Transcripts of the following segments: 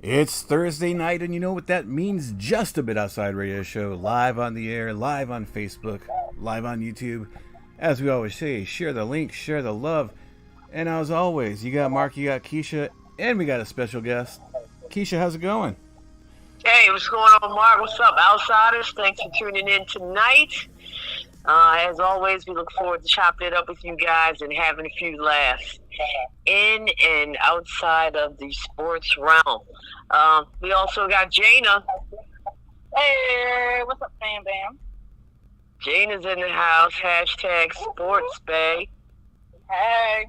It's Thursday night, and you know what that means? Just a bit outside radio show, live on the air, live on Facebook, live on YouTube. As we always say, share the link, share the love. And as always, you got Mark, you got Keisha, and we got a special guest. Keisha, how's it going? Hey, what's going on, Mark? What's up, outsiders? Thanks for tuning in tonight. As always, we look forward to chopping it up with you guys and having a few laughs in and outside of the sports realm. We also got Jana. Hey, what's up, Bam Bam? Jana's in the house. Hashtag Sports Bay. Hey.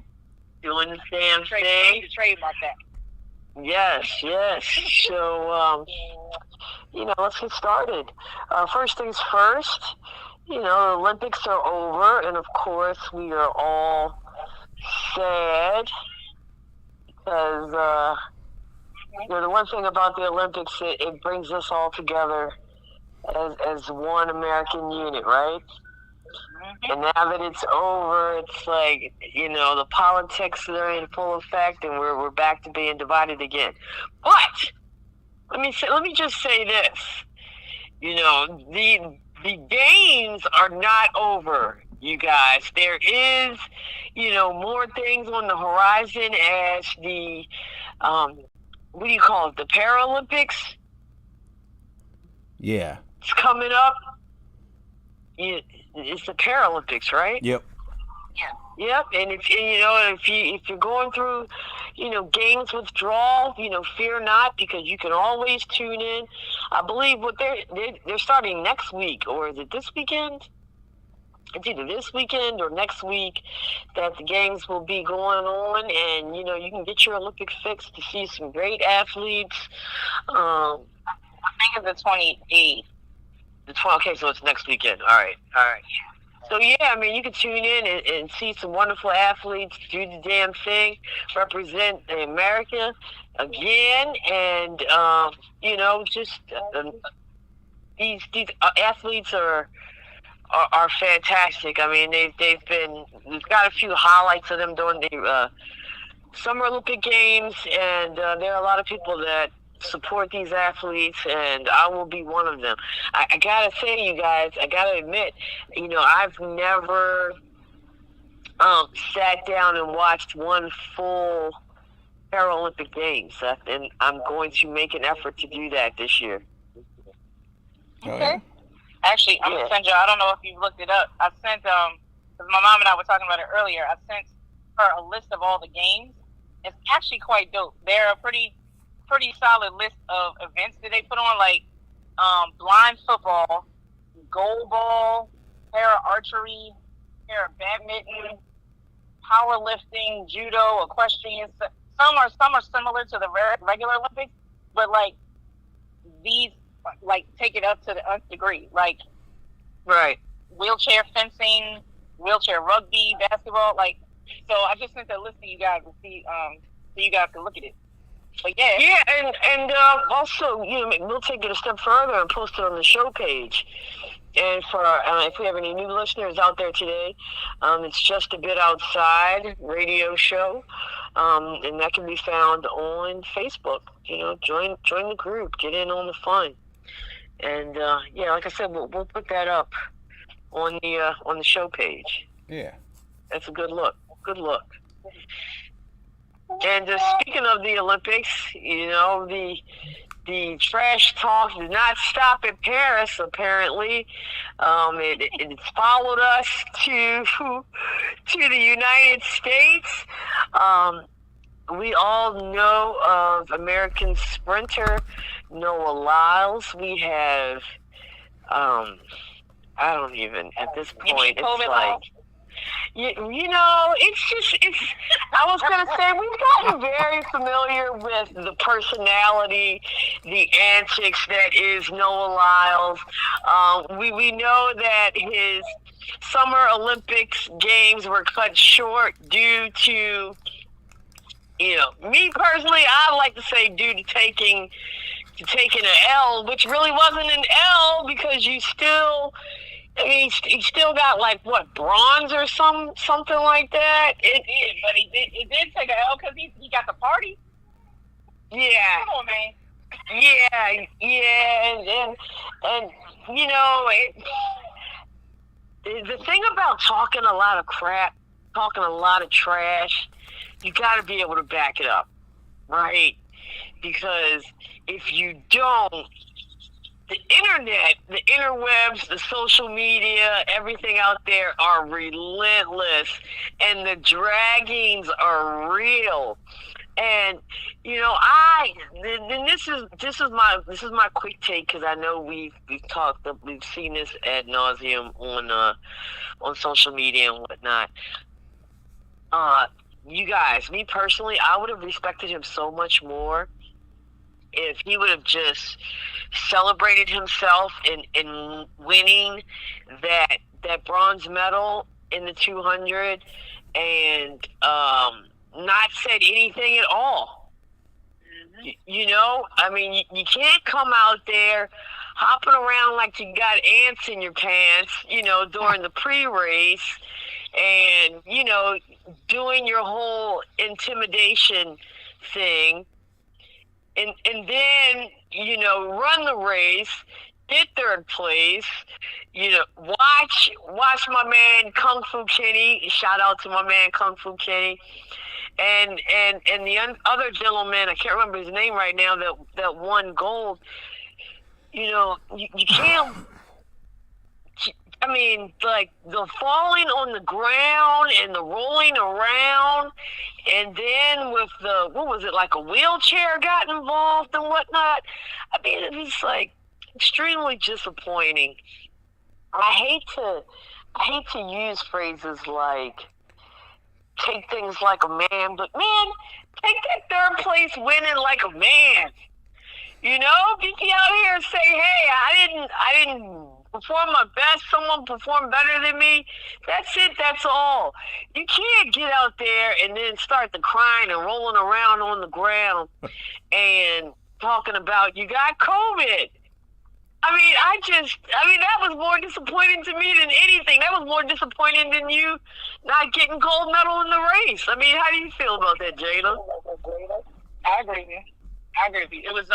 Doing the damn thing. Trademark that. Yes. So, let's get started. First things first, the Olympics are over, and of course, we are all sad because, the one thing about the Olympics, it brings us all together as one American unit, right? Mm-hmm. And now that it's over, it's like, the politics are in full effect, and we're back to being divided again. But let me just say this. The games are not over, you guys. There is, more things on the horizon as the what do you call it? The Paralympics? Yeah. It's coming up. It's the Paralympics, right? Yep. Yeah. Yep. And if you're going through, games withdrawal, fear not, because you can always tune in. I believe what they're starting next week, or is it this weekend? It's either this weekend or next week that the games will be going on, and you can get your Olympic fix to see some great athletes. I think it's the 28th. Okay, so it's next weekend. All right. So yeah, you can tune in and see some wonderful athletes do the damn thing, represent America again, and these athletes are fantastic. We've got a few highlights of them during the Summer Olympic Games, and there are a lot of people that support these athletes, and I will be one of them. I gotta say, you guys, I gotta admit, I've never sat down and watched one full Paralympic Games, and I'm going to make an effort to do that this year. Okay. Actually, I'm gonna send you. I don't know if you've looked it up. I sent because my mom and I were talking about it earlier. I sent her a list of all the games. It's actually quite dope. They're a pretty solid list of events that they put on, like blind football, goal ball, para archery, para badminton, powerlifting, judo, equestrian. Some are similar to the regular Olympics, but these take it up to the nth degree. Right. Wheelchair fencing, wheelchair rugby, basketball. So I just sent that list to you guys to see, so you guys can look at it. But yeah. Yeah, and also, we'll take it a step further and post it on the show page. And for if we have any new listeners out there today, it's Just a Bit Outside radio show, and that can be found on Facebook. Join the group, get in on the fun, and like I said, we'll put that up on the show page. Yeah, that's a good look. Good look. And speaking of the Olympics, the trash talk did not stop at Paris, apparently. It's followed us to the United States. We all know of American sprinter Noah Lyles. We have, I don't even, at this point, it's like... I was going to say, we've gotten very familiar with the personality, the antics that is Noah Lyles. We know that his Summer Olympics games were cut short due to, me personally, I like to say due to taking an L, which really wasn't an L because you still... he still got bronze or something like that. It did, but he did take an L because he got the party. Yeah. Come on, man. and you know, the thing about talking a lot of crap, talking a lot of trash, you got to be able to back it up, right? Because if you don't, the internet, the interwebs, the social media, everything out there are relentless, and the draggings are real. And you know, this is my quick take, because I know we've seen this ad nauseum on social media and whatnot. You guys, me personally, I would have respected him so much more if he would have just celebrated himself in winning that bronze medal in the 200 and not said anything at all. Mm-hmm. You know, I mean, you can't come out there hopping around like you got ants in your pants, you know, during the pre-race, and, you know, doing your whole intimidation thing, and then, you know, run the race, get third place, you know, watch my man Kung Fu Kenny, shout out to my man Kung Fu Kenny, and the other gentleman, I can't remember his name right now, that won gold. You know, you can't, I mean, like, the falling on the ground and the rolling around, and then with the, what was it, like a wheelchair got involved and whatnot. I mean, it's like extremely disappointing. I hate to use phrases like take things like a man, but man, take that third place winning like a man. You know, get me out here and say, hey, I didn't perform my best. Someone performed better than me. That's it. That's all. You can't get out there and then start to crying and rolling around on the ground and talking about you got COVID. I mean, that was more disappointing to me than anything. That was more disappointing than you not getting gold medal in the race. I mean, how do you feel about that, Jada? I agree with you. It was,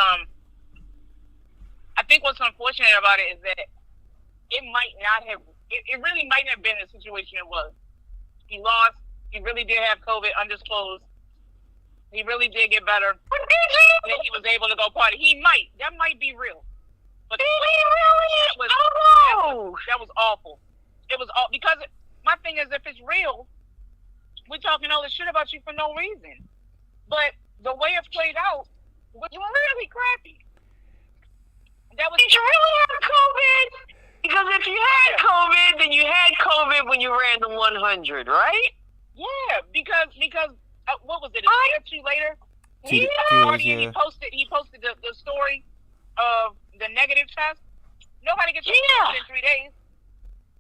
I think what's unfortunate about it is that it really might have been the situation it was. He lost. He really did have COVID undisclosed. He really did get better. And he was able to go party. That might be real. But that was awful. It was all because my thing is, if it's real, we're talking all this shit about you for no reason. But the way it played out was really crappy. Did you really have COVID? Because if you had COVID, then you had COVID when you ran the 100, right? Yeah, because what was it? A day or two later, he posted the story of the negative test. Nobody gets COVID in 3 days.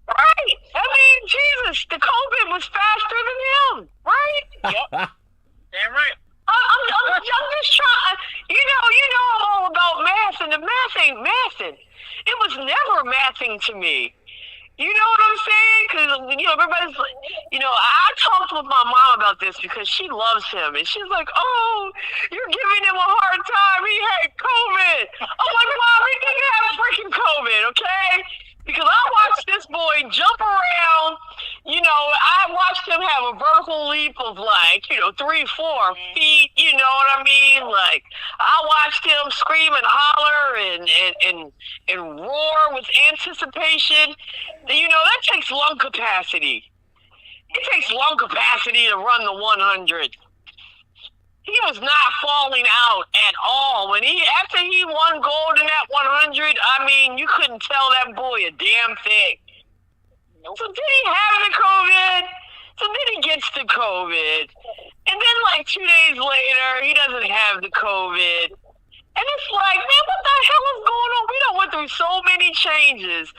Right. I mean, Jesus, the COVID was faster than him, right? Yep. Damn right. I'm just trying. You know I'm all about math, and the math ain't mathing. It was never mathing to me. You know what I'm saying? Because, you know, everybody's like, you know, I talked with my mom about this because she loves him. And she's like, oh, you're giving him a hard time. He had COVID. I'm like, Mom, he didn't have freaking COVID, okay? Because I watched this boy jump around. You know, I watched him have a vertical leap of like, you know, 3-4 feet. You know what I mean? Like, I watched him scream and holler and roar with anticipation. You know, that takes lung capacity. It takes lung capacity to run the 100. He was not falling out at all. After he won gold in that 100, I mean, you couldn't tell that boy a damn thing. Nope. So did he have the COVID? So then he gets the COVID. And then like 2 days later, he doesn't have the COVID. And it's like, man, what the hell is going on? We done went through so many changes.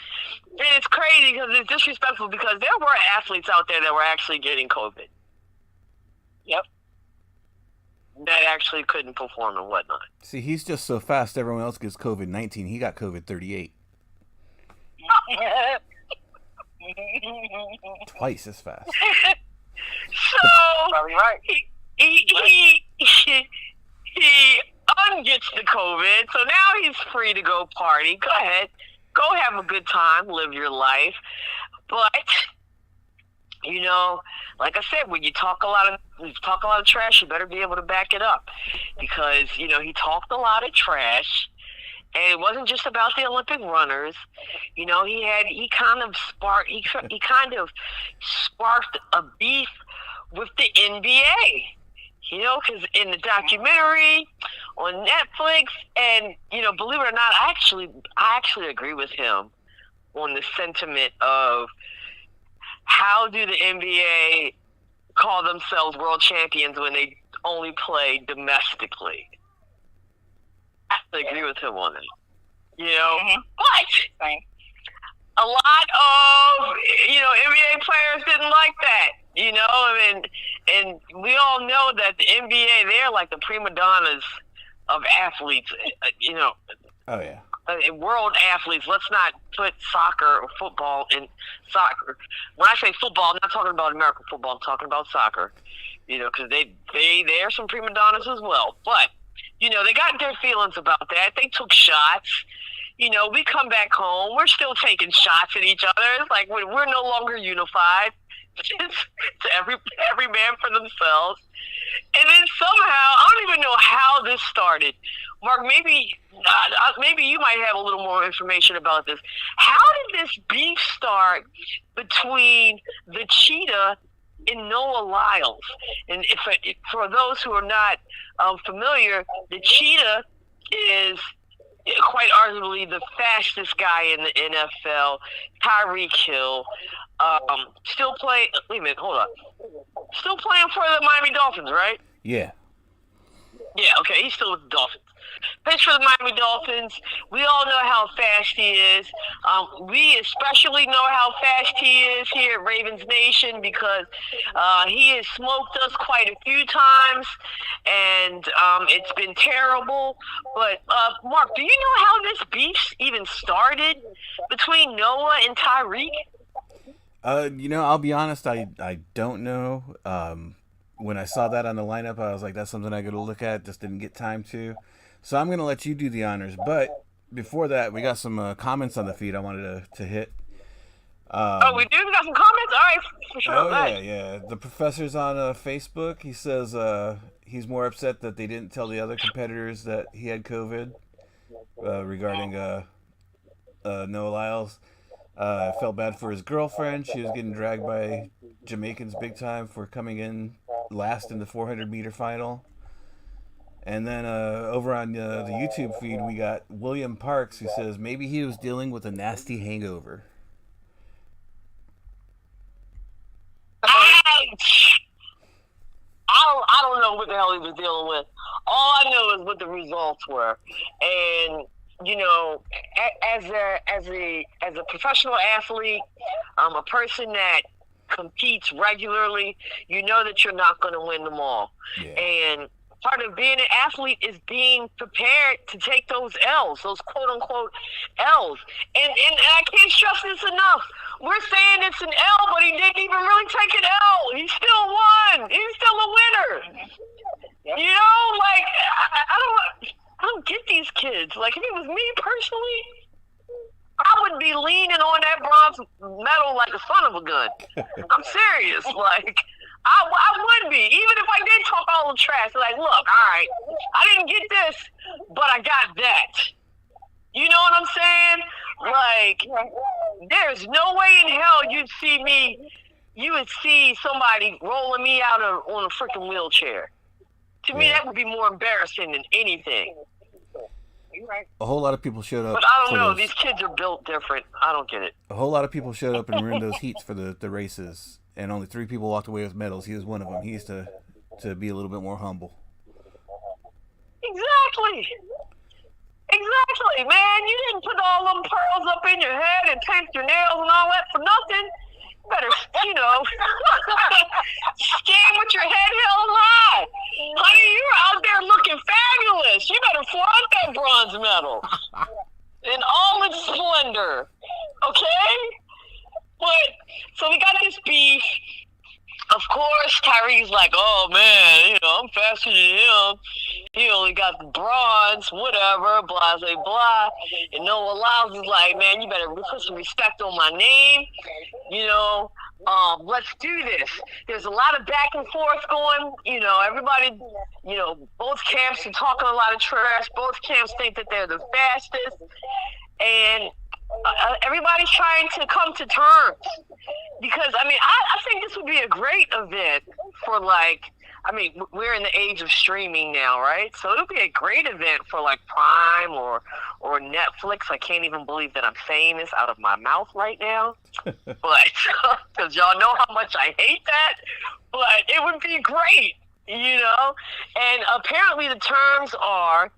And it's crazy because it's disrespectful because there were athletes out there that were actually getting COVID. Yep. That actually couldn't perform and whatnot. See, he's just so fast everyone else gets COVID-19. He got COVID-38. Twice as fast. So, probably right. he LeBron gets the COVID, so now he's free to go party. Go ahead. Go have a good time. Live your life. But, you know, like I said, when you talk a lot of trash, you better be able to back it up. Because, you know, he talked a lot of trash. And it wasn't just about the Olympic runners. You know, he kind of sparked a beef with the NBA. You know, because in the documentary on Netflix, and, you know, believe it or not, I actually agree with him on the sentiment of how do the NBA call themselves world champions when they only play domestically. I agree with him on it. You know, but a lot of, you know, NBA players didn't like that. You know, I mean, and we all know that the NBA, they're like the prima donnas of athletes. You know. Oh yeah. World athletes. Let's not put soccer or football in soccer. When I say football, I'm not talking about American football. I'm talking about soccer. You know, because they're some prima donnas as well. But, you know, they got their feelings about that. They took shots. You know, we come back home. We're still taking shots at each other. It's like we're no longer unified. It's every man for themselves. And then somehow, I don't even know how this started. Mark, maybe you might have a little more information about this. How did this beef start between the cheetah and Noah Lyles? And if for those who are not familiar, the cheetah is quite arguably the fastest guy in the NFL, Tyreek Hill. Still playing. Wait a minute, hold on. Still playing for the Miami Dolphins, right? Yeah. Yeah, okay, he's still with the Dolphins. Plays for the Miami Dolphins. We all know how fast he is. We especially know how fast he is here at Ravens Nation because he has smoked us quite a few times, and it's been terrible. But, Mark, do you know how this beef even started between Noah and Tyreek? You know, I'll be honest, I don't know. When I saw that on the lineup, I was like, that's something I got to look at. Just didn't get time to. So I'm going to let you do the honors. But before that, we got some comments on the feed I wanted to hit. We do? We got some comments? All right, for sure. Oh, yeah. The professor's on Facebook. He says he's more upset that they didn't tell the other competitors that he had COVID regarding Noah Lyles. Felt bad for his girlfriend. She was getting dragged by Jamaicans big time for coming in last in the 400-meter final. And then over on the YouTube feed, we got William Parks, who says maybe he was dealing with a nasty hangover. Ouch! I don't know what the hell he was dealing with. All I know is what the results were. And, you know, as a professional athlete, a person that competes regularly, you know that you're not going to win them all. Yeah. And part of being an athlete is being prepared to take those L's, those quote-unquote L's. And I can't stress this enough. We're saying it's an L, but he didn't even really take an L. He still won. He's still a winner. Yep. You know, like, I don't get these kids. Like, if it was me personally, I would be leaning on that bronze medal like a son of a gun. I'm serious. Like, I would be. Even if I did talk all the trash. Like, look, all right, I didn't get this, but I got that. You know what I'm saying? Like, there's no way in hell you would see somebody rolling me out on a freaking wheelchair. To me, that would be more embarrassing than anything. Right. A whole lot of people showed up. But I don't know. These kids are built different. I don't get it. A whole lot of people showed up and ruined those heats for the races, and only 3 people walked away with medals. He was one of them. He used to be a little bit more humble. Exactly, man. You didn't put all them pearls up in your head and paint your nails and all that for nothing. You better, you know, stand with your head held high. Honey, you're out there looking fabulous. You better flaunt that bronze medal in all its splendor. Okay? But, so we got this beef. Of course, Tyreek's like, oh, man, you know, I'm faster than him. he only got the bronze, whatever, blah, blah, blah. And Noah Lyles is like, man, you better put some respect on my name. You know, let's do this. There's a lot of back and forth going. You know, everybody, you know, both camps are talking a lot of trash. Both camps think that they're the fastest. And everybody's trying to come to terms. Because, I mean, I think this would be a great event for, like, I mean, we're in the age of streaming now, right? So it'll be a great event for, like, Prime or Netflix. I can't even believe that I'm saying this out of my mouth right now. But, because y'all know how much I hate that. But it would be great, you know? And apparently the terms are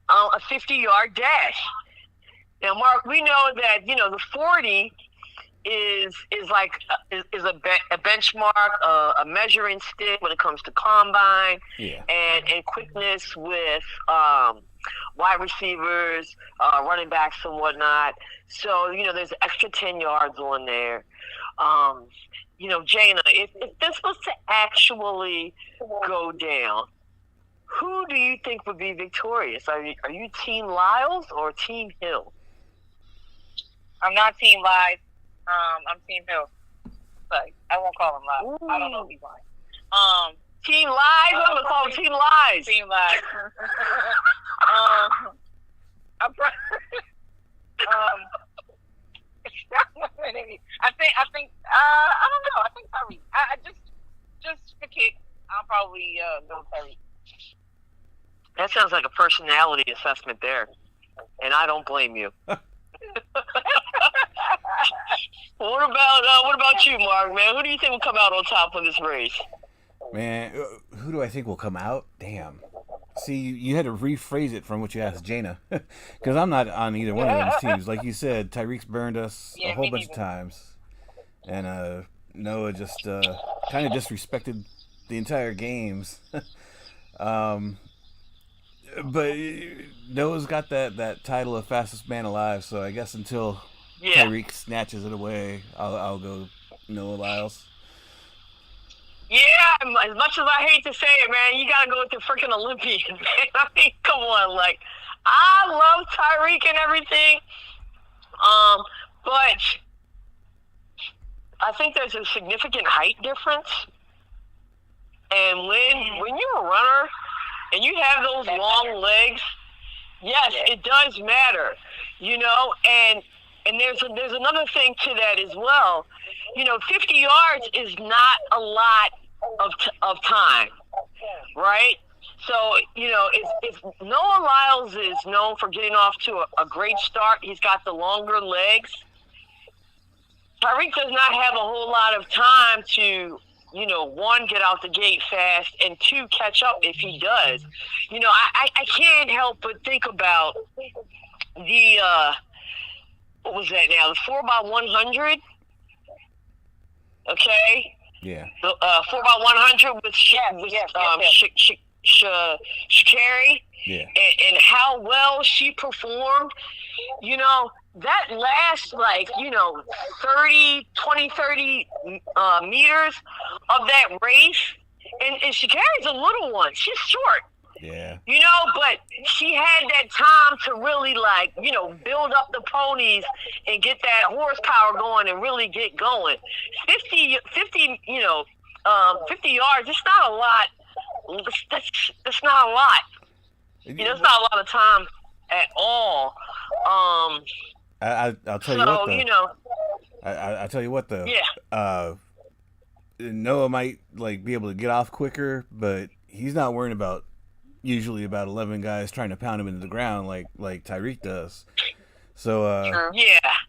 a 50-yard dash. Now, Mark, we know that, you know, the 40 is a benchmark, a measuring stick when it comes to combine and quickness with wide receivers, running backs and whatnot. So, you know, there's extra 10 yards on there. You know, Jana, if this was to actually go down, who do you think would be victorious? Are you Team Lyles or Team Hill? I'm not Team Lyles. I'm Team Hill. Like, I won't call him Lyles. I don't know if he's lying. Team Lies? I'm going to call him Team Lies. Team Lies. I think, I don't know. I think Tyreek. I just for kick, I'll probably go Tyreek. That sounds like a personality assessment there. And I don't blame you. What about you, Mark, man? Who do you think will come out on top of this race? Man, who do I think will come out? Damn. See, you had to rephrase it from what you asked Jana. Because I'm not on either one of those teams. Like you said, Tyreek's burned us a whole bunch of times. And Noah just kind of disrespected the entire games. But Noah's got that title of fastest man alive, so I guess until Tyreek snatches it away, I'll go Noah Lyles. Yeah, as much as I hate to say it, man, you gotta go with the freaking Olympians, man. I mean, come on, like, I love Tyreek and everything, but I think there's a significant height difference, and when you're a runner and you have those long legs, yes, it does matter, you know, and there's another thing to that as well. You know, 50 yards is not a lot of time, right? So, you know, if Noah Lyles is known for getting off to a great start, he's got the longer legs. Tyreek does not have a whole lot of time to, you know, one, get out the gate fast, and two, catch up if he does. You know, I can't help but think about the, what was that now? The 4x100? Okay? Yeah. The 4x100 with Sha'Carri. Yeah. And how well she performed. You know, that last, like, you know, 30 meters of that race, and Sha'Carri's a little one. She's short. Yeah. You know, but she had that time to really, like, you know, build up the ponies and get that horsepower going and really get going. 50 you know, 50 yards, it's not a lot. That's not a lot. You know, it's not a lot of time at all. I'll tell you what, though. You know, I'll tell you what, though. Yeah. Noah might, like, be able to get off quicker, but he's not worrying about usually about 11 guys trying to pound him into the ground like Tyreek does. So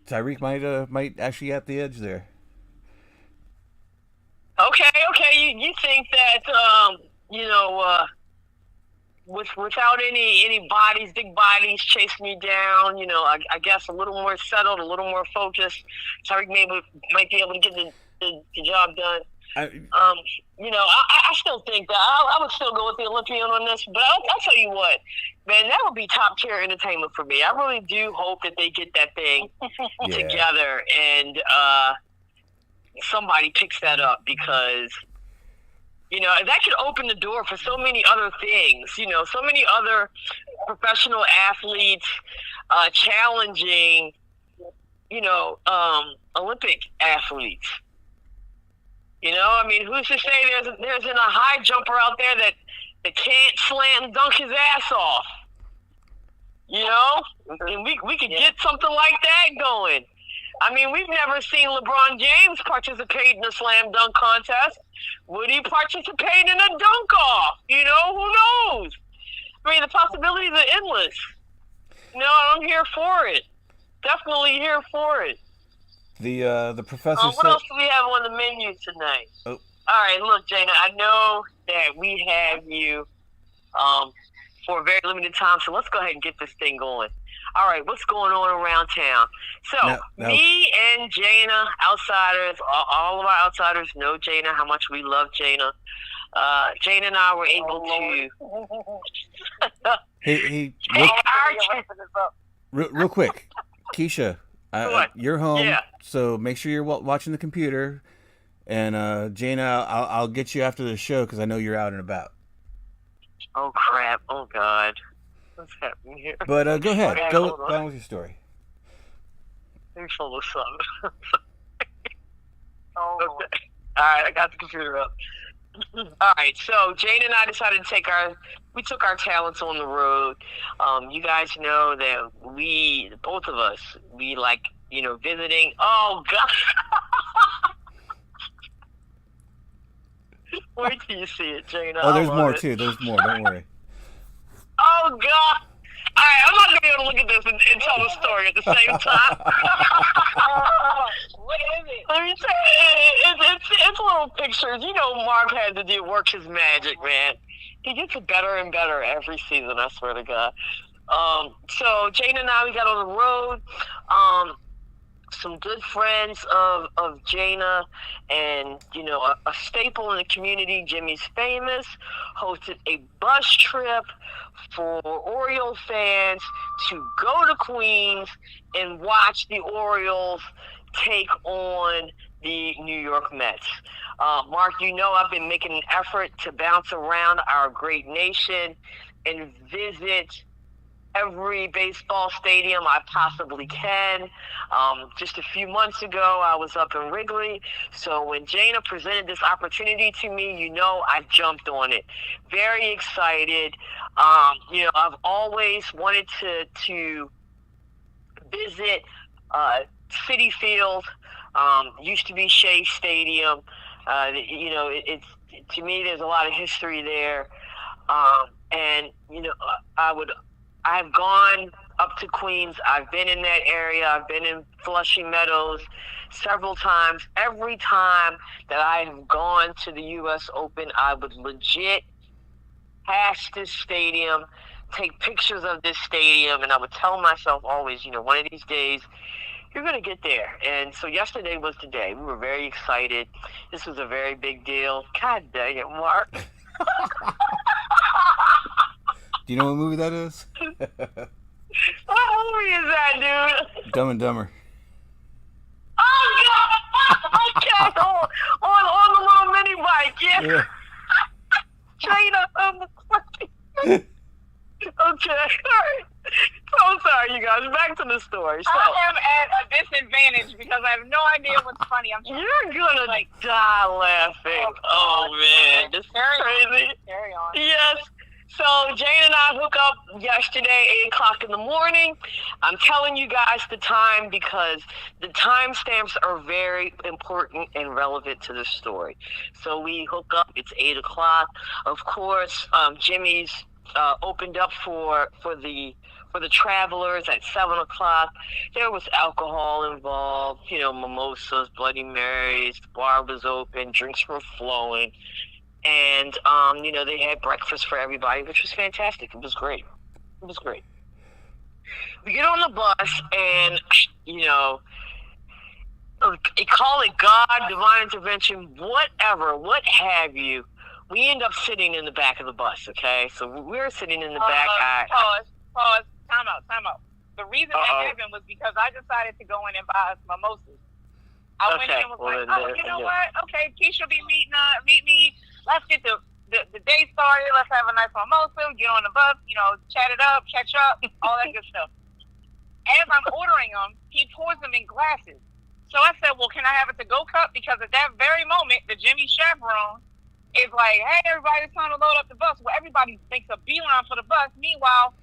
Tyreek might actually at the edge there. Okay. You think that you know, without any bodies, big bodies chasing me down, you know, I guess a little more settled, a little more focused, Tyreek might be able to get the job done. You know, I still think that I would still go with the Olympian on this, but I'll tell you what, man, that would be top tier entertainment for me. I really do hope that they get that thing together and somebody picks that up, because You know, and that could open the door for so many other things. You know, so many other professional athletes challenging, you know, Olympic athletes. You know, I mean, who's to say there's a high jumper out there that can't slam dunk his ass off? You know, and we could get something like that going. I mean, we've never seen LeBron James participate in a slam dunk contest. Would he participate in a dunk off? You know, who knows? I mean, the possibilities are endless. No, I'm here for it. Definitely here for it. The professor what else do we have on the menu tonight? Oh. All right, look, Jana, I know that we have you for a very limited time, so let's go ahead and get this thing going. All right, what's going on around town? So, me and Jana, outsiders, all of our outsiders know Jana, how much we love Jana. Jana and I were able to... Hey, real quick. Keisha, you're home, so make sure you're watching the computer. And, Jana, I'll get you after the show because I know you're out and about. Oh, crap. Oh, God. What's happening here? But go ahead. Go on with your story. Let me follow something. Okay. All right, I got the computer up. All right, so Jane and I decided to took our talents on the road. You guys know that both of us, we like, you know, visiting. Oh, God. Wait till you see it, Jane. Oh, there's more, too. There's more. Don't worry. Oh, God. All right, I'm not going to be able to look at this and tell the story at the same time. What is it? Let me tell you, it's little pictures. You know, Mark had to work his magic, man. He gets better and better every season, I swear to God. So Jane and I, we got on the road. Some good friends of Jana and, you know, a staple in the community, Jimmy's Famous, hosted a bus trip for Oriole fans to go to Queens and watch the Orioles take on the New York Mets. Mark, you know I've been making an effort to bounce around our great nation and visit every baseball stadium I possibly can. Just a few months ago, I was up in Wrigley. So when Jana presented this opportunity to me, you know, I jumped on it. Very excited. You know, I've always wanted to visit Citi Field. Used to be Shea Stadium. You know, it's to me, there's a lot of history there. And, you know, I've gone up to Queens. I've been in that area. I've been in Flushing Meadows several times. Every time that I have gone to the U.S. Open, I would legit pass this stadium, take pictures of this stadium, and I would tell myself always, you know, one of these days, you're going to get there. And so yesterday was the day. We were very excited. This was a very big deal. God dang it, Mark. Do you know what movie that is? What movie is that, dude? Dumb and Dumber. Oh, God! Okay, on the little mini bike, yeah. Straight up on the fucking... Okay, all right. So I'm sorry, you guys. Back to the story. So, I am at a disadvantage because I have no idea what's funny. You're gonna die laughing. Oh man, this is crazy. Carry on. Yes. So Jane and I hook up yesterday, 8 o'clock in the morning. I'm telling you guys the time because the timestamps are very important and relevant to the story. So we hook up. It's 8 o'clock. Of course, Jimmy's opened up for the travelers at 7 o'clock. There was alcohol involved, you know, mimosas, Bloody Marys, the bar was open, drinks were flowing. And, you know, they had breakfast for everybody, which was fantastic. It was great. It was great. We get on the bus and, you know, call it God, divine intervention, whatever, what have you. We end up sitting in the back of the bus, okay? So we're sitting in the back. Pause. Time out. The reason that happened was because I decided to go in and buy us mimosas. I went in and was you know what? Okay, Keisha will be meet me let's get the day started. Let's have a nice mimosa, get on the bus, chat it up, catch up, all that good stuff. As I'm ordering them, he pours them in glasses. So I said, well, can I have a to-go cup? Because at that very moment, the Jimmy chaperone is like, hey, everybody, it's time to load up the bus. Well, everybody makes a beeline for the bus. Meanwhile,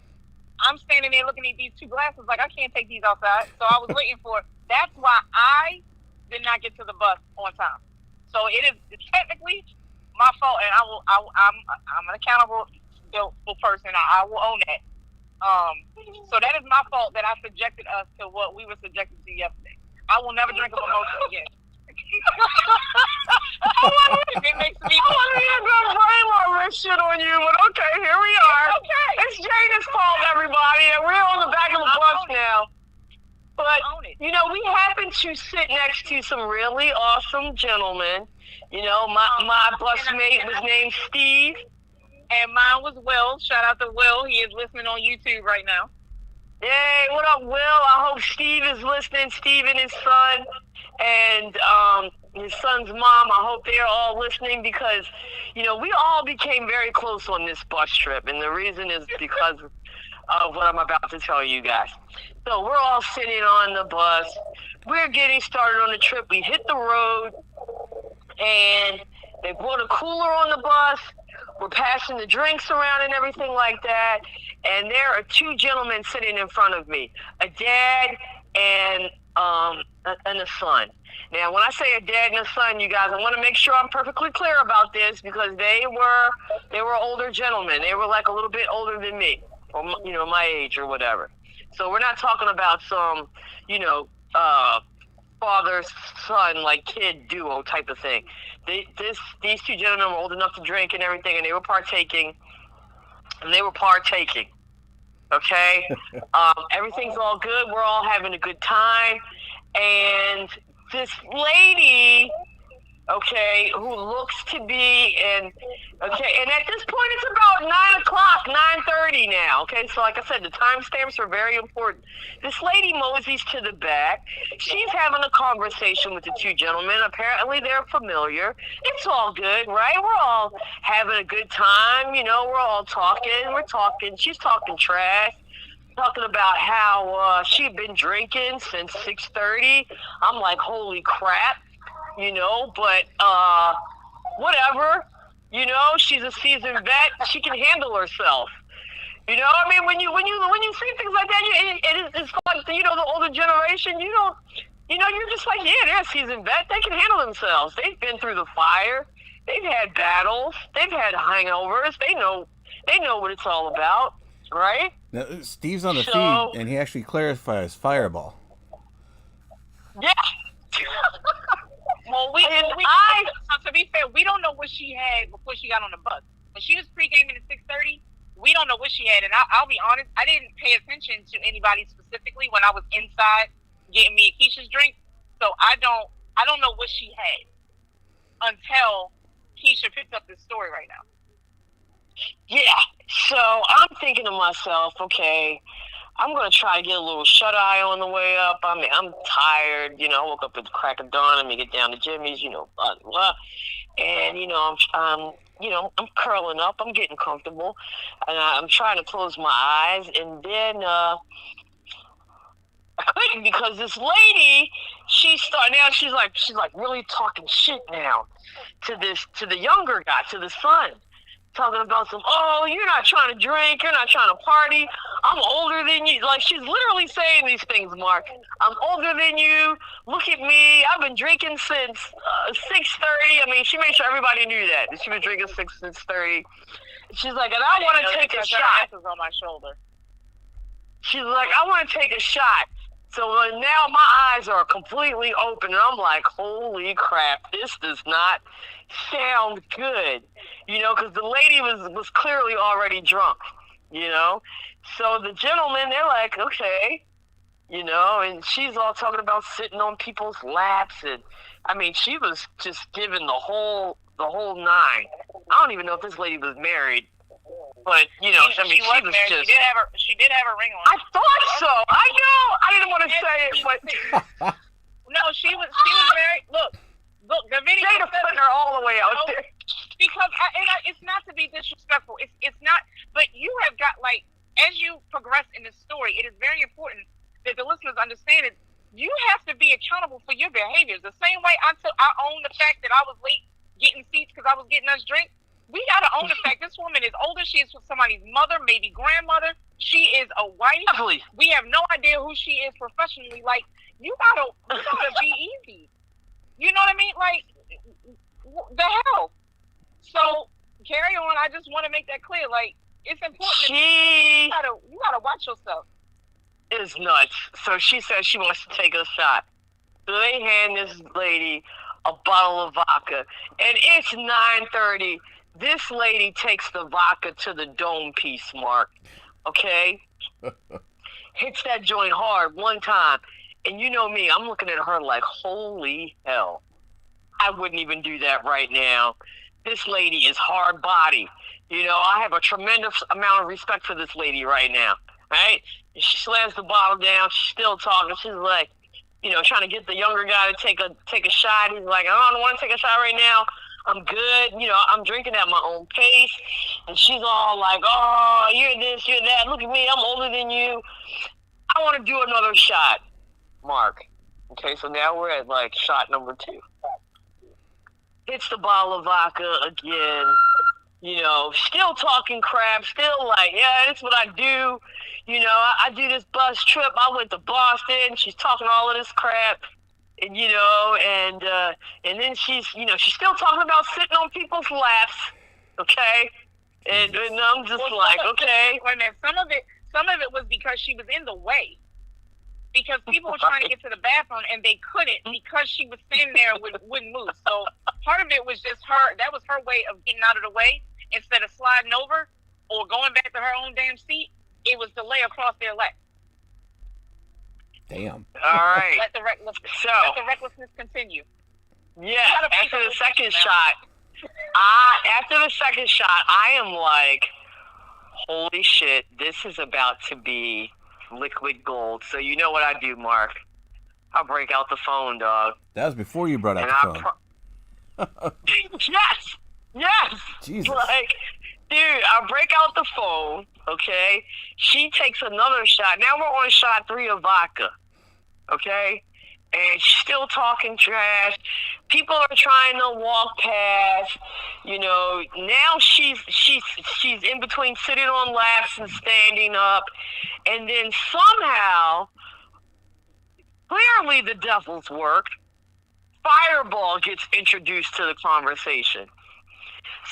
I'm standing there looking at these two glasses like, I can't take these outside. So I was waiting for it. That's why I did not get to the bus on time. So it's technically my fault, and I'm an accountable person. I will own that. So that is my fault that I subjected us to what we were subjected to yesterday. I will never drink a mimosa again. It makes me. I wasn't even gonna blame all this shit on you, but okay, here we are. Okay. It's Jada's fault, everybody, and we're on the back of the bus now. But we happen to sit next to some really awesome gentlemen. My busmate was named Steve. And mine was Will. Shout out to Will. He is listening on YouTube right now. Hey, what up, Will? I hope Steve is listening. Steve and his son and his son's mom. I hope they're all listening because, we all became very close on this bus trip. And the reason is because of what I'm about to tell you guys. So we're all sitting on the bus. We're getting started on the trip. We hit the road and they brought a cooler on the bus. We're passing the drinks around and everything like that. And there are two gentlemen sitting in front of me, a dad and a son. Now, when I say a dad and a son, you guys, I want to make sure I'm perfectly clear about this because they were older gentlemen. They were like a little bit older than me, or my age or whatever. So we're not talking about some, father, son, like kid duo type of thing. These two gentlemen were old enough to drink and everything, and they were partaking. Okay? Everything's all good. We're all having a good time. And this lady, okay, who looks to be and at this point it's about 9 o'clock, 9:30 now. Okay, so like I said, the timestamps are very important. This lady moseys to the back. She's having a conversation with the two gentlemen. Apparently they're familiar. It's all good, right? We're all having a good time, we're all talking. She's talking trash. Talking about how she'd been drinking since 6:30. I'm like, holy crap. But whatever, she's a seasoned vet. She can handle herself. When you see things like that, it's like, the older generation, you're just like, yeah, they're a seasoned vet. They can handle themselves. They've been through the fire. They've had battles. They've had hangovers. They know what it's all about, right? Now, Steve's on the feed, and he actually clarifies Fireball. Yeah. Well, to be fair, we don't know what she had before she got on the bus. When she was pre-gaming at 6:30, we don't know what she had. And I'll be honest, I didn't pay attention to anybody specifically when I was inside getting me and Keisha's drink. So I don't know what she had until Keisha picked up this story right now. Yeah. So I'm thinking to myself, okay, I'm going to try to get a little shut-eye on the way up. I mean, I'm tired. I woke up at the crack of dawn. Let me get down to Jimmy's, blah, blah. And, I'm curling up. I'm getting comfortable. And I'm trying to close my eyes. And then I couldn't because this lady, she's like really talking shit now to the younger guy, to the son. Talking about you're not trying to drink, you're not trying to party, I'm older than you. Like, she's literally saying these things, Mark. I'm older than you, look at me, I've been drinking since 6:30. I mean, she made sure everybody knew that she was drinking since 6:30. She's like, and I want to take a shot. On my shoulder. She's like, I want to take a shot. So now my eyes are completely open, and I'm like, holy crap, this does not sound good, because the lady was clearly already drunk, So the gentlemen, they're like, okay, and she's all talking about sitting on people's laps, and I mean, she was just giving the whole nine. I don't even know if this lady was married. But, she was married. Just... She did have a ring on. I thought so. I know. I didn't want to say it, but... No, she was married. Look, the video... Jada put her all the way out there. because it's not to be disrespectful. It's not. But you have got, like, as you progress in the story, it is very important that the listeners understand it. You have to be accountable for your behaviors. The same way I own the fact that I was late getting seats because I was getting us drinks. We gotta own the fact this woman is older. She is somebody's mother, maybe grandmother. She is a wife. Definitely. We have no idea who she is professionally. Like, you gotta be easy. You know what I mean? Like, the hell. So carry on. I just want to make that clear. Like, it's important. You gotta watch yourself. Is nuts. So she says she wants to take a shot. So they hand this lady a bottle of vodka, and it's 9:30. This lady takes the vodka to the dome piece, Mark. Okay, hits that joint hard one time, and you know me, I'm looking at her like, holy hell, I wouldn't even do that right now. This lady is hard body. You know, I have a tremendous amount of respect for this lady right now. Right? And she slams the bottle down. She's still talking. She's like, you know, trying to get the younger guy to take a shot. He's like, I don't want to take a shot right now. I'm good. You know, I'm drinking at my own pace. And she's all like, oh, you're this, you're that. Look at me. I'm older than you. I want to do another shot, Mark. Okay, so now we're at, like, shot number 2. Hits the bottle of vodka again. You know, still talking crap, still like, yeah, that's what I do. You know, I do this bus trip. I went to Boston. She's talking all of this crap. And, you know, and then she's still talking about sitting on people's laps. Okay? And I'm just okay. Wait a minute. Some of it was because she was in the way. Because people were trying to get to the bathroom and they couldn't because she was standing there and wouldn't move. So part of it was just her. That was her way of getting out of the way. Instead of sliding over or going back to her own damn seat, it was to lay across their lap. Damn. All right. Let the recklessness continue. Yeah. After the second shot, I am like, holy shit, this is about to be liquid gold. So you know what I do, Mark? I'll break out the phone, dog. That was before you brought out the phone. Yes. Jesus. Like, dude, I break out the phone, okay? She takes another shot. Now we're on shot 3 of vodka, okay? And she's still talking trash. People are trying to walk past. You know, now she's in between sitting on laps and standing up. And then somehow, clearly the devil's work, Fireball gets introduced to the conversation.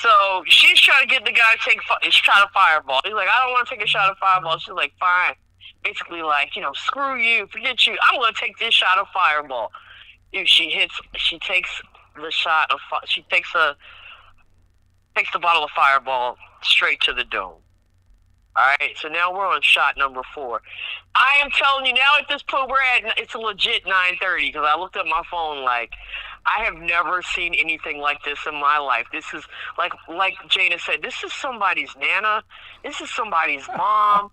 So she's trying to get the guy to try to Fireball. He's like, I don't want to take a shot of Fireball. She's like, fine. Basically like, you know, screw you, forget you. I'm going to take this shot of Fireball. Dude, she takes the shot of, takes the bottle of Fireball straight to the dome. All right, so now we're on shot number 4. I am telling you now at this point it's a legit 9:30 because I looked at my phone like I have never seen anything like this in my life. This is like Jana said, this is somebody's nana. This is somebody's mom.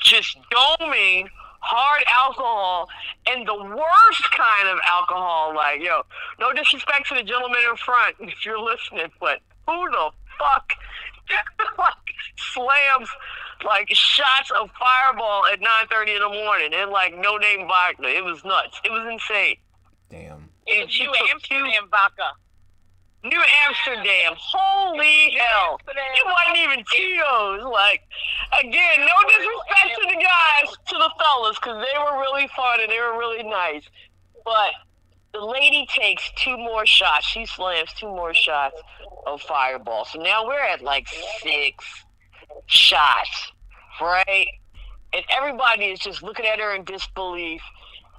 Just doming hard alcohol and the worst kind of alcohol. Like, yo, no disrespect to the gentleman in front if you're listening, but who the fuck like slams like shots of Fireball at 9:30 in the morning and like no name vodka? It was nuts. It was insane. Damn. It's New Amsterdam vodka. New Amsterdam. Holy hell. It wasn't even Tito's. Like, again, no disrespect to the guys, to the fellas, because they were really fun and they were really nice. But the lady takes 2 more shots. She slams 2 more shots of Fireball. So now we're at like 6 shots, right? And everybody is just looking at her in disbelief.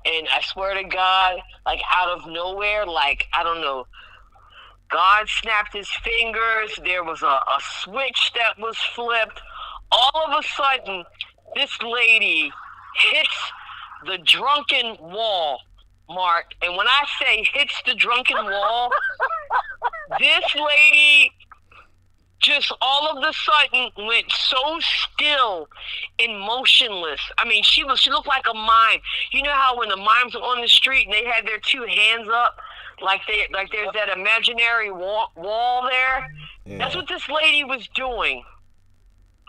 And I swear to God, like out of nowhere, like, I don't know, God snapped his fingers. There was a switch that was flipped. All of a sudden, this lady hits the drunken wall, Mark. And when I say hits the drunken wall, this lady just all of a sudden went so still and motionless. I mean, she looked like a mime. You know how when the mimes are on the street and they had their 2 hands up, like there's that imaginary wall there. Yeah. That's what this lady was doing.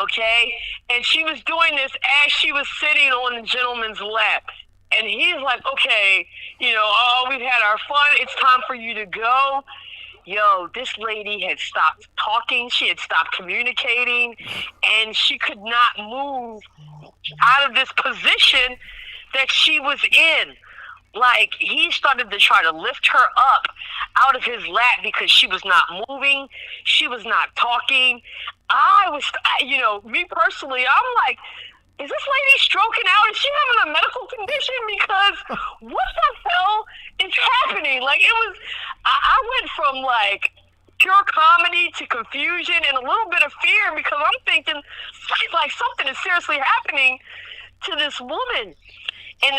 Okay, and she was doing this as she was sitting on the gentleman's lap. And he's like, okay, we've had our fun. It's time for you to go. Yo, this lady had stopped talking. She had stopped communicating. And she could not move out of this position that she was in. Like, he started to try to lift her up out of his lap because she was not moving. She was not talking. Me personally, I'm like, is this lady stroking out? Is she having a medical condition? Because what the hell is happening? Like, I went from like pure comedy to confusion and a little bit of fear because I'm thinking like something is seriously happening to this woman. And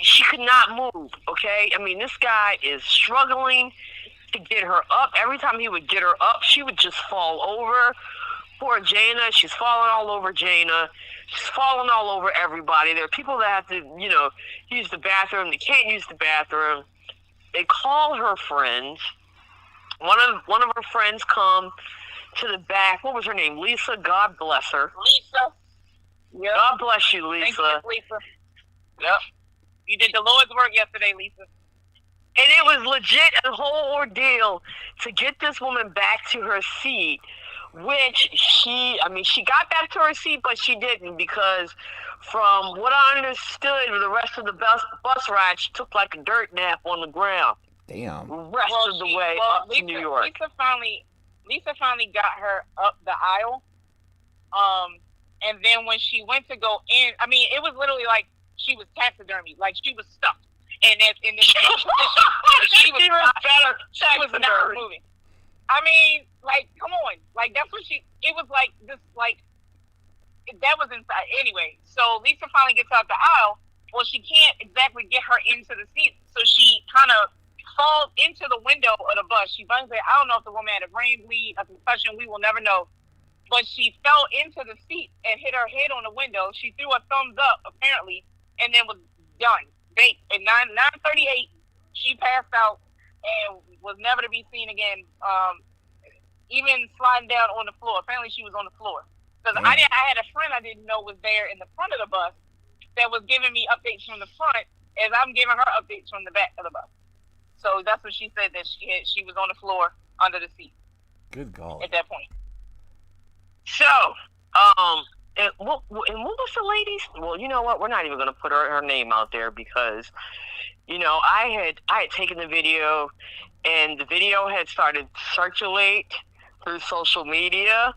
she could not move, okay? I mean, this guy is struggling to get her up. Every time he would get her up, she would just fall over. Poor Jana, she's falling all over Jana. She's falling all over everybody. There are people that have to, use the bathroom. They can't use the bathroom. They call her friends. One of her friends come to the back. What was her name? Lisa. God bless her. Lisa. Yep. God bless you, Lisa. Thank you, Lisa. Yep. You did the Lord's work yesterday, Lisa. And it was legit a whole ordeal to get this woman back to her seat. Which she got back to her seat, but she didn't because from what I understood, the rest of the bus ride, she took like a dirt nap on the ground. Damn. The rest of the way up to New York. Lisa finally got her up the aisle. And then when she went to go in, it was literally like she was taxidermy, like she was stuffed. And in this position, she was not moving. Come on. Like, that's what it was like this, like, that was inside. Anyway, so Lisa finally gets out the aisle. Well, she can't exactly get her into the seat. So she kind of falls into the window of the bus. She bangs it. I don't know if the woman had a brain bleed, a concussion. We will never know. But she fell into the seat and hit her head on the window. She threw a thumbs up, apparently, and then was done. At 9:38, she passed out and was never to be seen again. Even sliding down on the floor. Apparently, she was on the floor. Because I had a friend I didn't know was there in the front of the bus that was giving me updates from the front as I'm giving her updates from the back of the bus. So that's what she said, that she was on the floor under the seat. Good God. At that point. So, and what was the lady's? Well, you know what? We're not even going to put her name out there because, I had taken the video, and the video had started to circulate through social media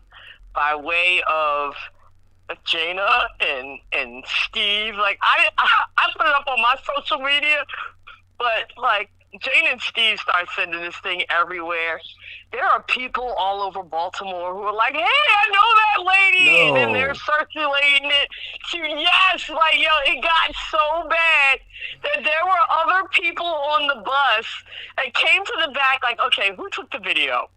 by way of Jana and Steve. Like, I put it up on my social media, but like Jana and Steve start sending this thing everywhere. There are people all over Baltimore who are like, hey, I know that lady. No. And they're circulating it to, it got so bad that there were other people on the bus that came to the back like, okay, who took the video?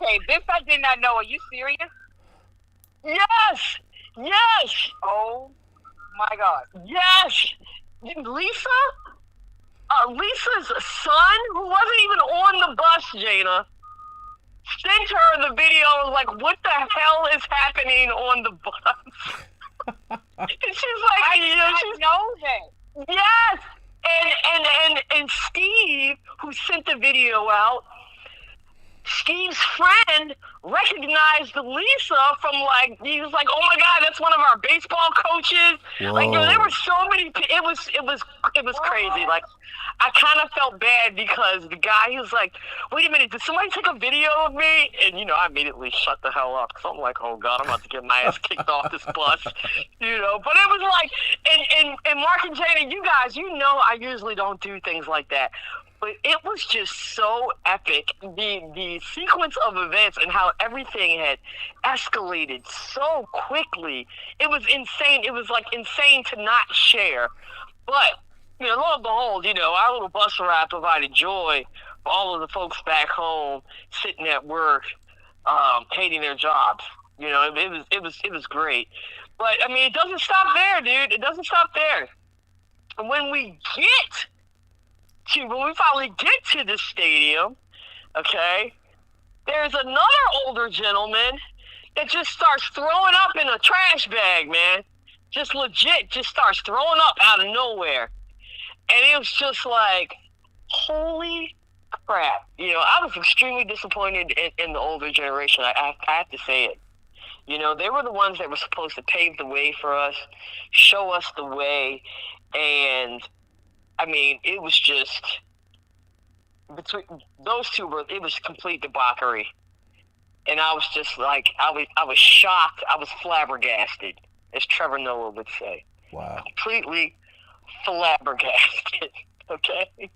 Okay, this I did not know. Are you serious? Yes. Oh, my God. Yes. Lisa's son, who wasn't even on the bus, Jana, sent her the video like, what the hell is happening on the bus? And she's like, I know that. Yes. And Steve, who sent the video out, Steve's friend recognized Lisa from he was like, oh my God, that's one of our baseball coaches. Whoa. Like, there were so many. It was crazy. Like, I kind of felt bad because the guy, he was like, wait a minute, did somebody take a video of me? And I immediately shut the hell up because I'm like, oh God, I'm about to get my ass kicked off this bus. But it was like, and Mark and Jana, you guys, I usually don't do things like that. But it was just so epic, the sequence of events and how everything had escalated so quickly. It was insane. It was like insane to not share. But, lo and behold, our little bus ride provided joy for all of the folks back home sitting at work, hating their jobs. It was great. But, it doesn't stop there, dude. It doesn't stop there. And when we finally get to the stadium, okay, there's another older gentleman that just starts throwing up in a trash bag, man. Just legit, just starts throwing up out of nowhere. And it was just like, holy crap. You know, I was extremely disappointed in the older generation. I have to say it. You know, they were the ones that were supposed to pave the way for us, show us the way. And, I mean, it was just, between those two, it was complete debauchery. And I was just like, I was shocked. I was flabbergasted, as Trevor Noah would say. Wow. Completely flabbergasted. Okay?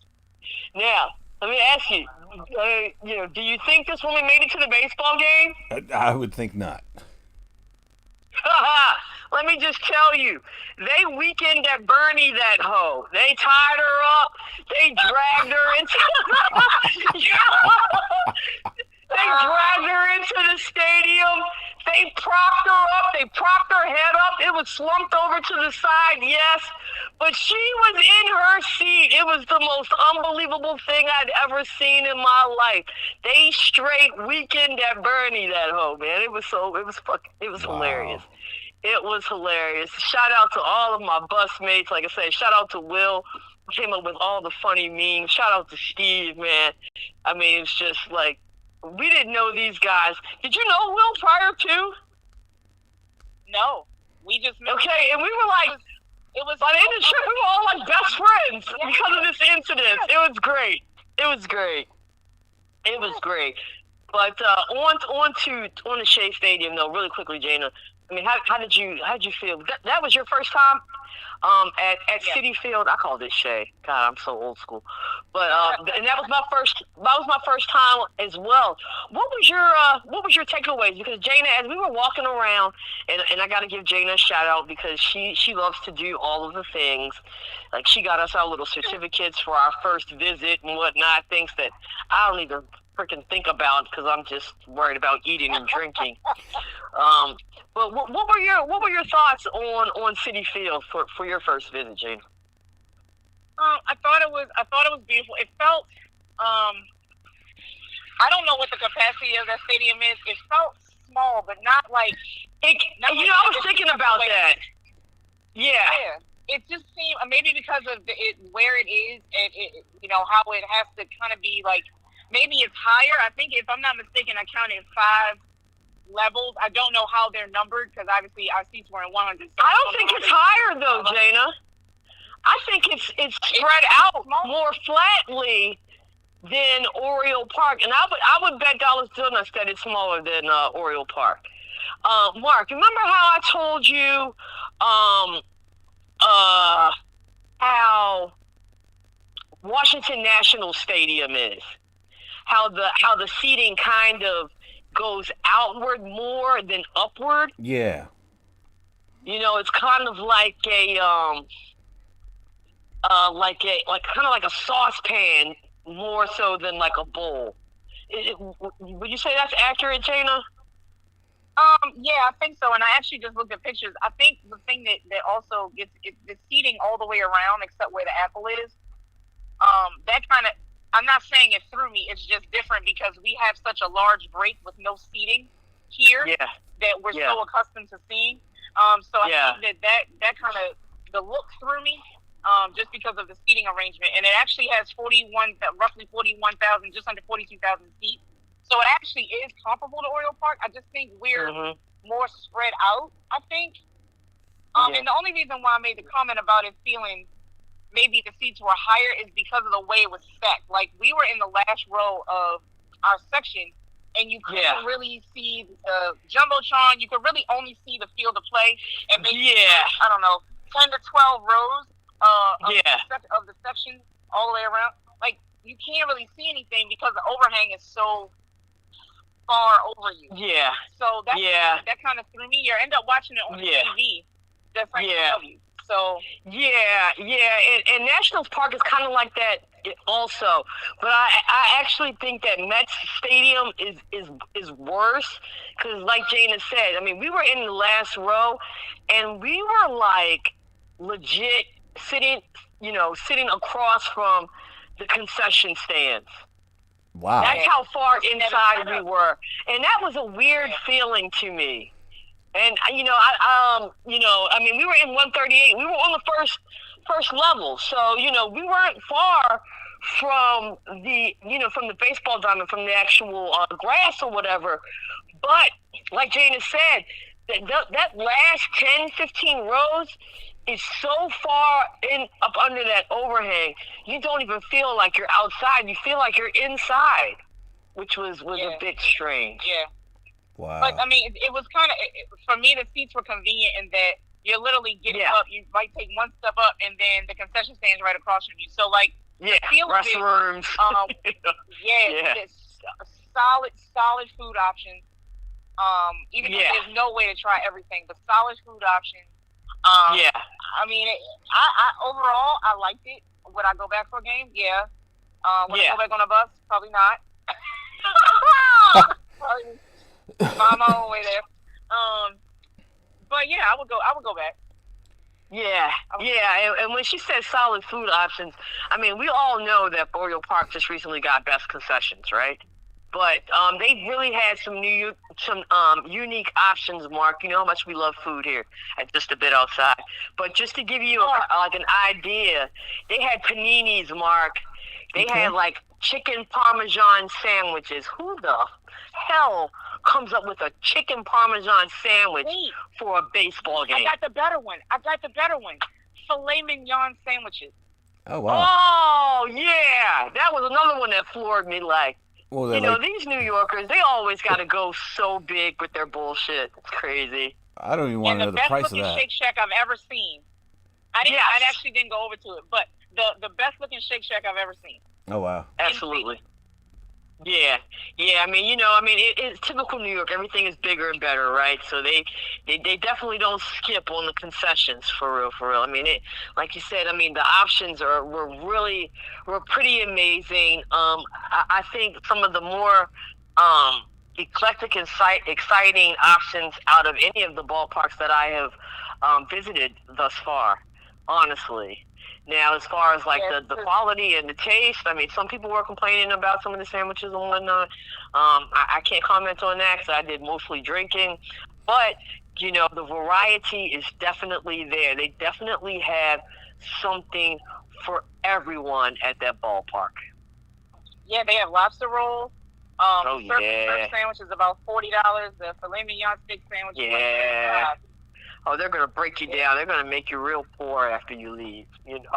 Now, let me ask you, you know, do you think this woman made it to the baseball game? I would think not. Let me just tell you, they weekend at Bernie that hoe. They tied her up. They dragged her into they dragged her into the stadium. They propped her up. They propped her head up. It was slumped over to the side, yes. But she was in her seat. It was the most unbelievable thing I'd ever seen in my life. They straight weekend at Bernie that hoe, man. It was hilarious. It was hilarious. Shout out to all of my bus mates. Like I said, shout out to Will, who came up with all the funny memes. Shout out to Steve, man. I mean, it's just like, we didn't know these guys. Did you know Will prior to? No. We just met. Okay, and we were like, it was by the end of the trip, we were all like best friends because of this incident. It was great. It was great. It was great. But on to Shea Stadium though, really quickly, Jana. I mean, how did you feel? That was your first time at Citi Field. I called it Shea. God, I'm so old school. But and that was my first time as well. What was your takeaways? Because Jana, as we were walking around, and I got to give Jana a shout out because she loves to do all of the things. Like she got us our little certificates for our first visit and whatnot. Things that I don't even freaking think about because I'm just worried about eating and drinking. But what were your thoughts on Citi Field for your first visit, Jane? I thought it was beautiful. It felt I don't know what the capacity of that stadium is. It felt small, but not like it. I was thinking about that. Yeah. It just seemed maybe because of where it is and how it has to kind of be like. Maybe it's higher. I think, if I'm not mistaken, I counted 5 levels. I don't know how they're numbered because obviously our seats were in 100. I don't think it's higher though, Jana. I think it's spread out more flatly than Oriole Park, and I would bet dollars to nuts that it's smaller than Oriole Park. Mark, remember how I told you how Washington National Stadium is? How the seating kind of goes outward more than upward. Yeah. It's kind of like a saucepan more so than like a bowl. Would you say that's accurate, Jana? Yeah, I think so. And I actually just looked at pictures. I think the thing that also gets the seating all the way around except where the apple is. That kind of. I'm not saying it threw me. It's just different because we have such a large break with no seating here that we're so accustomed to seeing. So I think that kind of the look threw me just because of the seating arrangement. And it actually has roughly 41,000, just under 42,000 seats. So it actually is comparable to Oriole Park. I just think we're more spread out, I think. And the only reason why I made the comment about it feeling maybe the seats were higher is because of the way it was stacked. Like, we were in the last row of our section, and you couldn't really see the Jumbotron. You could really only see the field of play. And maybe, I don't know, 10 to 12 rows of the section all the way around. Like, you can't really see anything because the overhang is so far over you. Yeah. So that kind of threw me. You end up watching it on TV. That's like So and Nationals Park is kind of like that also, but I actually think that Mets Stadium is worse because, like Jana said, I mean, we were in the last row, and we were like legit sitting. sitting across from the concession stands. Wow. That's how far inside we were. And that was a weird feeling to me. And, we were in 138. We were on the first level. So, we weren't far from the baseball diamond, from the actual grass or whatever. But like Jana said, that last 10, 15 rows is so far up under that overhang, you don't even feel like you're outside. You feel like you're inside, which was a bit strange. Yeah. Wow. But, I mean, it was kind of, for me, the seats were convenient in that you're literally getting up. You might take one step up, and then the concession stand's right across from you. So, like, restrooms. Solid food options. Even if there's no way to try everything, but solid food options. I mean, I overall, I liked it. Would I go back for a game? Yeah. Would I go back on a bus? Probably not. Probably find my own way there. But yeah, I would go back. Yeah, and when she says solid food options, I mean, we all know that Oriole Park just recently got best concessions, right? But they really had some unique options, Mark. You know how much we love food here at Just a Bit Outside. But just to give you an idea, they had paninis, Mark. They had like chicken parmesan sandwiches. Who the hell comes up with a chicken parmesan sandwich for a baseball game? I got the better one. Filet mignon sandwiches. Oh, wow. Oh, yeah. That was another one that floored me. Like, these New Yorkers, they always got to go so big with their bullshit. It's crazy. I don't even want to know the price of that. The best looking Shake Shack I've ever seen. I actually didn't go over to it, but the best looking Shake Shack I've ever seen. Oh, wow. Absolutely. Yeah. I mean, it's typical New York. Everything is bigger and better, right? So they definitely don't skip on the concessions, for real. I mean, like you said, I mean, the options were pretty amazing. I think some of the more eclectic and exciting options out of any of the ballparks that I have visited thus far, honestly. Now, as far as like the quality and the taste, I mean, some people were complaining about some of the sandwiches and whatnot. I can't comment on that because I did mostly drinking. But, the variety is definitely there. They definitely have something for everyone at that ballpark. Yeah, they have lobster rolls. Surf sandwich is about $40. The filet mignon steak sandwich is $25. Oh, they're going to break you down. They're going to make you real poor after you leave, But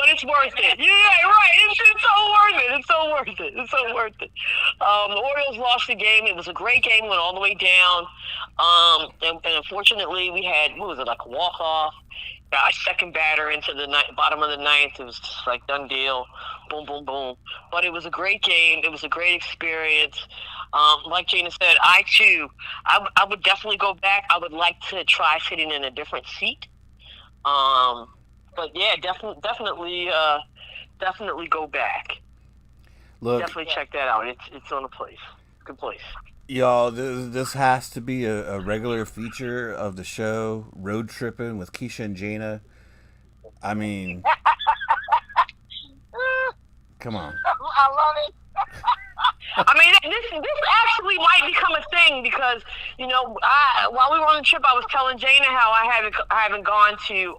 it's worth it. Yeah, right. It's so worth it. The Orioles lost the game. It was a great game. Went all the way down. And unfortunately, we had, like a walk-off. Got a second batter into the bottom of the ninth. It was just like done deal. Boom, boom, boom. But it was a great game. It was a great experience. Like Jana said, I would definitely go back. I would like to try sitting in a different seat. But yeah, definitely go back. Look, definitely check that out. It's on a place. Good place. Y'all, this has to be a regular feature of the show, Road Tripping with Keisha and Jana. I mean, come on. I love it. I mean, this actually might become a thing because, while we were on the trip, I was telling Jana how I haven't gone to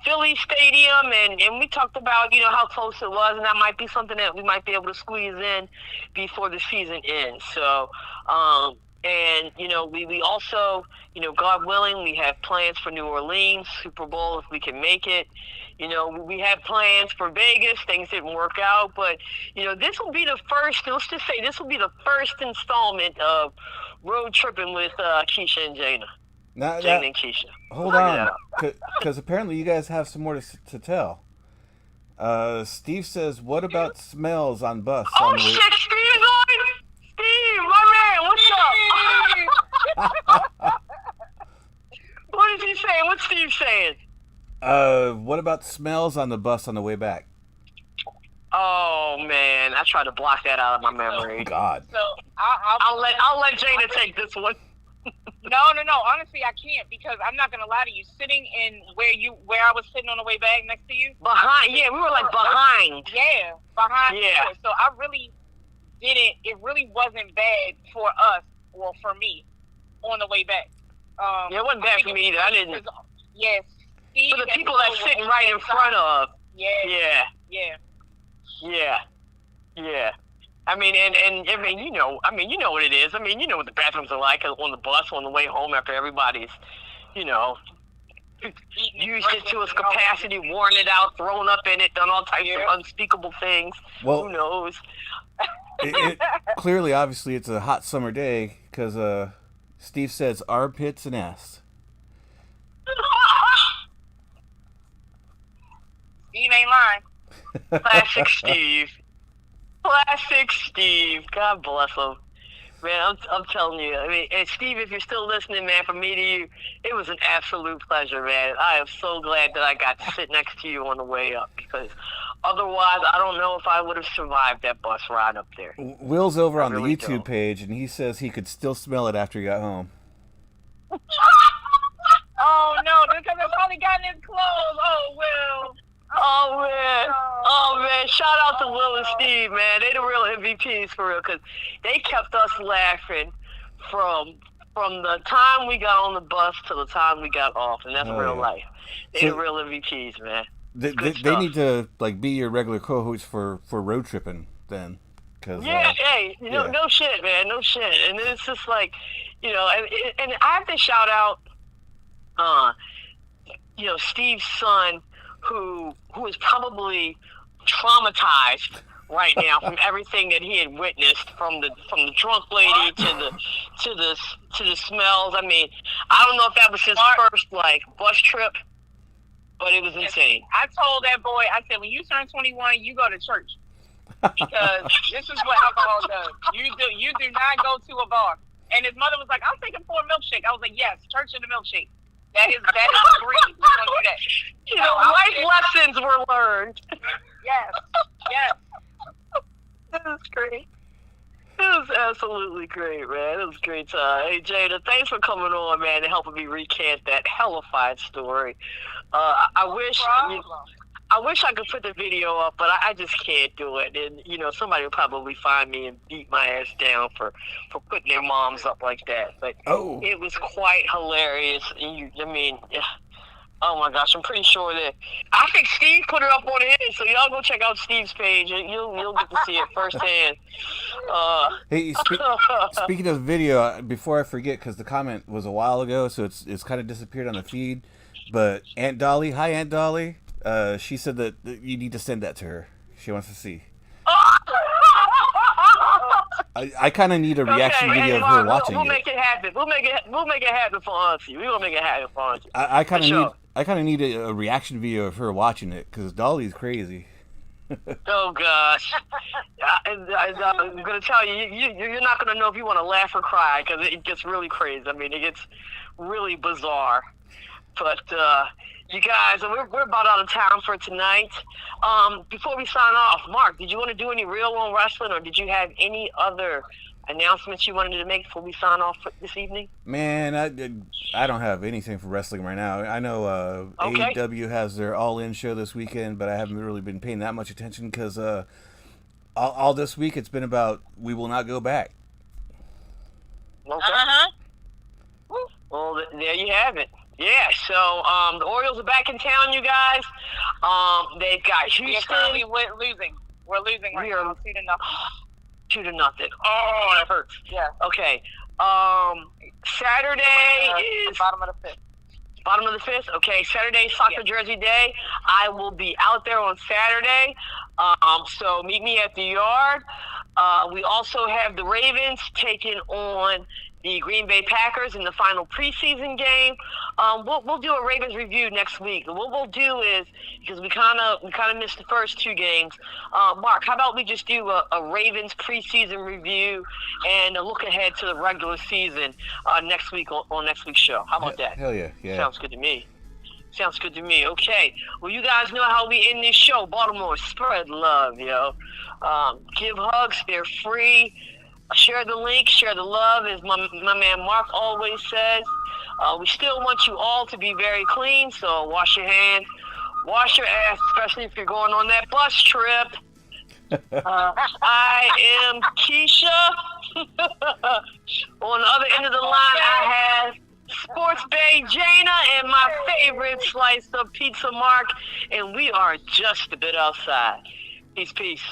Philly Stadium, and we talked about, how close it was, and that might be something that we might be able to squeeze in before the season ends. So, we also, God willing, we have plans for New Orleans, Super Bowl if we can make it. We had plans for Vegas. Things didn't work out. But, this will be the first, let's just say this will be the first installment of Road Tripping with Keisha and Jana. Jana and Keisha. Hold on. Because apparently you guys have some more to tell. Steve says, what about smells on bus? Oh, shit, Steve's on? Steve, my man, what's up? What is he saying? What's Steve saying? What about smells on the bus on the way back? Oh man, I tried to block that out of my memory. Oh God. So I'll let Jana take this one. No. Honestly, I can't because I'm not gonna lie to you. Sitting in where I was sitting on the way back next to you. Behind, yeah, we were like behind. Yeah, behind. Yeah. So I really didn't. It really wasn't bad for us, well, for me, on the way back. Yeah, it wasn't bad for me either. I didn't. Yes. For the people that's sitting right in front of. Yeah. I mean, and I mean, you know what it is. I mean, you know what the bathrooms are like on the bus on the way home after everybody's, you know, used it to its capacity, worn it out, thrown up in it, done all types of unspeakable things. Well, who knows? Clearly, obviously, it's a hot summer day because Steve says armpits and ass. Steve ain't lying. Classic Steve. Classic Steve. God bless him. Man, I'm telling you. I mean, and Steve, if you're still listening, man, from me to you, it was an absolute pleasure, man. I am so glad that I got to sit next to you on the way up because otherwise, I don't know if I would have survived that bus ride up there. Will's over on the YouTube page, and he says he could still smell it after he got home. Oh, no, because I've probably gotten his clothes. Oh, Will. Oh man! Shout out to Will and Steve, man. They the real MVPs for real, because they kept us laughing from the time we got on the bus to the time we got off, and that's real life. They the real MVPs, man. They need to like be your regular co-hosts for road tripping then. Cause, no shit, man, no shit. And it's just like, you know, and I have to shout out, you know, Steve's son, who is probably traumatized right now from everything that he had witnessed, from the drunk lady to the smells. I mean, I don't know if that was his first like bus trip, but it was insane. I told that boy, I said, when you turn 21, you go to church, because this is what alcohol does. You do not go to a bar. And his mother was like, I'm taking 4 milkshake. I was like, yes, church and a milkshake. That is agreed. We're gonna do that. You know, life lessons were learned. Yes. That was great. It was absolutely great, man. It was a great time. Hey, Jada, thanks for coming on, man, and helping me recant that hellified story. I wish I could put the video up, but I just can't do it. And, you know, somebody will probably find me and beat my ass down for putting their moms up like that. But It was quite hilarious. I mean, oh my gosh, I'm pretty sure that I think Steve put it up on his, so y'all go check out Steve's page and you'll get to see it firsthand. Hey, speaking of video, before I forget, because the comment was a while ago, so it's kind of disappeared on the feed. But Aunt Dolly, hi Aunt Dolly. She said that you need to send that to her. She wants to see. I kind of need a reaction video of her watching We'll make it happen. We'll make it happen for Auntie. We're gonna make it happen for Auntie. I kind of need a reaction video of her watching it, because Dolly's crazy. Oh gosh, I'm gonna tell you, you're not gonna know if you want to laugh or cry, because it gets really crazy. I mean, it gets really bizarre. But you guys, we're about out of time for tonight. Before we sign off, Mark, did you want to do any real on wrestling, or did you have any other announcements you wanted to make before we sign off for this evening? Man, I don't have anything for wrestling right now. I know AEW has their All-In show this weekend, but I haven't really been paying that much attention because all this week it's been about we will not go back. Okay. Well, there you have it. Yeah, so the Orioles are back in town, you guys. They've got Houston. We're losing. We're losing right now. 2-0. 2-0. Oh, that hurts. Yeah. Okay. Saturday is bottom of the 5th. Bottom of the 5th? Okay, Saturday, Soccer Jersey Day. I will be out there on Saturday. So meet me at the yard. We also have the Ravens taking on the Green Bay Packers in the final preseason game. We'll do a Ravens review next week. What we'll do is, because we kind of missed the first 2 games, Mark, how about we just do a Ravens preseason review and a look ahead to the regular season next week on next week's show? How about that? Hell yeah. Sounds good to me. Sounds good to me. Okay. Well, you guys know how we end this show. Baltimore, spread love, yo. Give hugs. They're free. Share the link, share the love, as my man Mark always says. We still want you all to be very clean, so wash your hands, wash your ass, especially if you're going on that bus trip. I am Keisha. On the other end of the line, I have Sports Bay Jana and my favorite slice of pizza, Mark, and we are just a bit outside. Peace, peace.